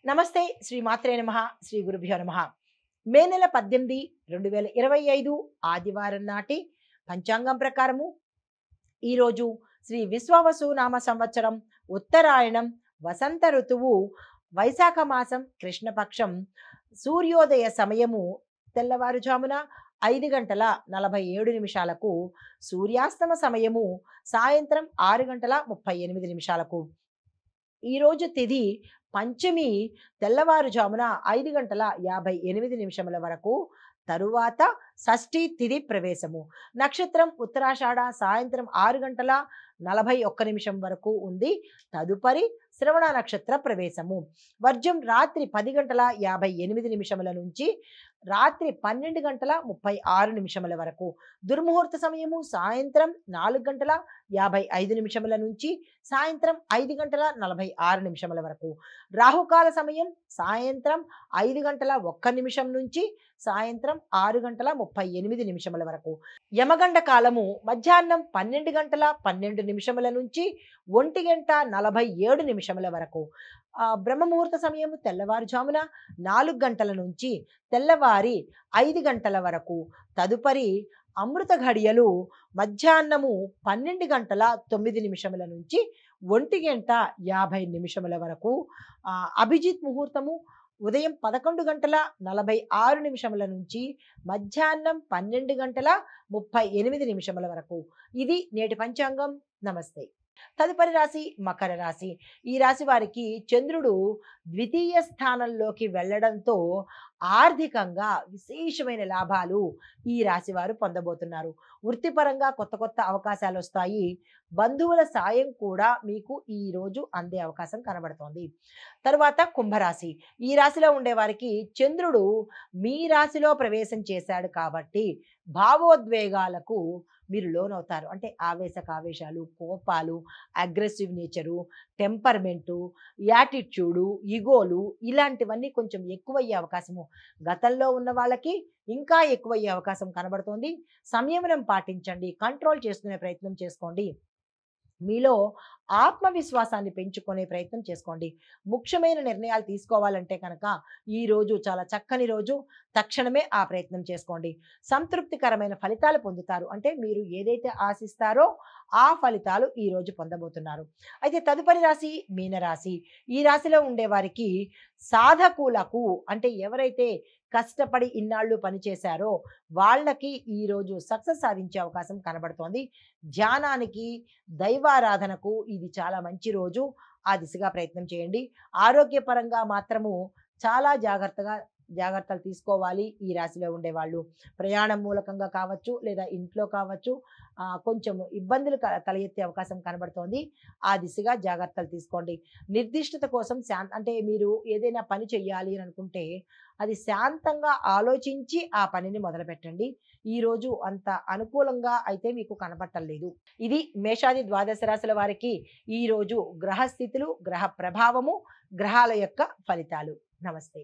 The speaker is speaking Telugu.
నమస్తే శ్రీ మాత్రే నమః శ్రీ గురుభ్యో నమః. మే నెల 18 2025 ఆదివారం నాటి పంచాంగం ప్రకారము ఈరోజు శ్రీ విశ్వావసు నామ సంవత్సరం ఉత్తరాయణం వసంత ఋతువు వైశాఖ మాసం కృష్ణపక్షం సూర్యోదయ సమయము తెల్లవారుజామున 5:47 సూర్యాస్తమ సమయము సాయంత్రం 6:38 ఈరోజు తిథి పంచమి తెల్లవారుజామున 5:58 వరకు, తరువాత షష్ఠి తిథి ప్రవేశము. నక్షత్రం ఉత్తరాషాఢ సాయంత్రం 6:41 వరకు ఉంది. తదుపరి శ్రవణ నక్షత్ర ప్రవేశము. వర్జం రాత్రి 10:58 నుంచి రాత్రి 12:36 వరకు. దుర్ముహూర్త సమయము సాయంత్రం 4:55 నుంచి సాయంత్రం 5:46 వరకు. రాహుకాల సమయం సాయంత్రం 5:01 నుంచి సాయంత్రం 6:38 వరకు. యమగండ కాలము మధ్యాహ్నం 12:12 నుంచి 1:47 వరకు. బ్రహ్మముహూర్త సమయము తెల్లవారుజామున 4 గంటల నుంచి తెల్లవారి 5 గంటల వరకు. తదుపరి అమృత ఘడియలు మధ్యాహ్నము 12:09 నుంచి 1:50 వరకు. అభిజిత్ ముహూర్తము ఉదయం 11:46 నుంచి మధ్యాహ్నం 12:38 వరకు. ఇది నేటి పంచాంగం. నమస్తే. తదుపరి రాశి మకర రాశి. ఈ రాశి వారికి చంద్రుడు ద్వితీయ స్థానంలోకి వెళ్ళడంతో ఆర్థికంగా విశేషమైన లాభాలు ఈ రాశి వారు పొందబోతున్నారు. వృత్తిపరంగా కొత్త కొత్త అవకాశాలు వస్తాయి. బంధువుల సాయం కూడా మీకు ఈ రోజు అందే అవకాశం కనబడుతోంది. తరువాత కుంభరాశి. ఈ రాశిలో ఉండే వారికి చంద్రుడు మీ రాశిలో ప్రవేశం చేశాడు కాబట్టి భావోద్వేగాలకు మీరు లోనవుతారు. అంటే ఆవేశాలు, కోపాలు, అగ్రెసివ్ నేచరు, టెంపర్మెంటు, యాటిట్యూడు, ఇగోలు ఇలాంటివన్నీ కొంచెం ఎక్కువయ్యే అవకాశము గతంలో ఉన్న వాళ్ళకి ఇంకా ఎక్కువయ్యే అవకాశం కనబడుతోంది. సంయమనం పాటించండి, కంట్రోల్ చేసుకునే ప్రయత్నం చేసుకోండి. మీలో ఆత్మవిశ్వాసాన్ని పెంచుకునే ప్రయత్నం చేసుకోండి. ముఖ్యమైన నిర్ణయాలు తీసుకోవాలంటే కనుక ఈ రోజు చాలా చక్కని రోజు. తక్షణమే ఆ ప్రయత్నం చేసుకోండి. సంతృప్తికరమైన ఫలితాలు పొందుతారు. అంటే మీరు ఏదైతే ఆశిస్తారో ఆ ఫలితాలు ఈ రోజు పొందబోతున్నారు. అయితే తదుపరి రాశి మీనరాశి. ఈ రాశిలో ఉండే వారికి సాధకులకు, అంటే ఎవరైతే కష్టపడి ఇన్నాళ్ళు పనిచేశారో వాళ్ళకి ఈరోజు సక్సెస్ సాధించే అవకాశం కనబడుతోంది. ధ్యానానికి, దైవారాధనకు ఇది చాలా మంచి రోజు. ఆ దిశగా ప్రయత్నం చేయండి. ఆరోగ్యపరంగా మాత్రము చాలా జాగ్రత్తలు తీసుకోవాలి. ఈ రాశిలో ఉండేవాళ్ళు ప్రయాణం మూలకంగా కావచ్చు, లేదా ఇంట్లో కావచ్చు, కొంచెం ఇబ్బందులు తలెత్తే అవకాశం కనబడుతోంది. ఆ దిశగా జాగ్రత్తలు తీసుకోండి. నిర్దిష్టత కోసం అంటే మీరు ఏదైనా పని చెయ్యాలి అని అనుకుంటే అది శాంతంగా ఆలోచించి ఆ పనిని మొదలుపెట్టండి. ఈరోజు అంత అనుకూలంగా అయితే మీకు కనబట్టలేదు. ఇది మేషాది ద్వాదశ రాశుల వారికి ఈరోజు గ్రహస్థితులు, గ్రహ ప్రభావము, గ్రహాల యొక్క ఫలితాలు. నమస్తే.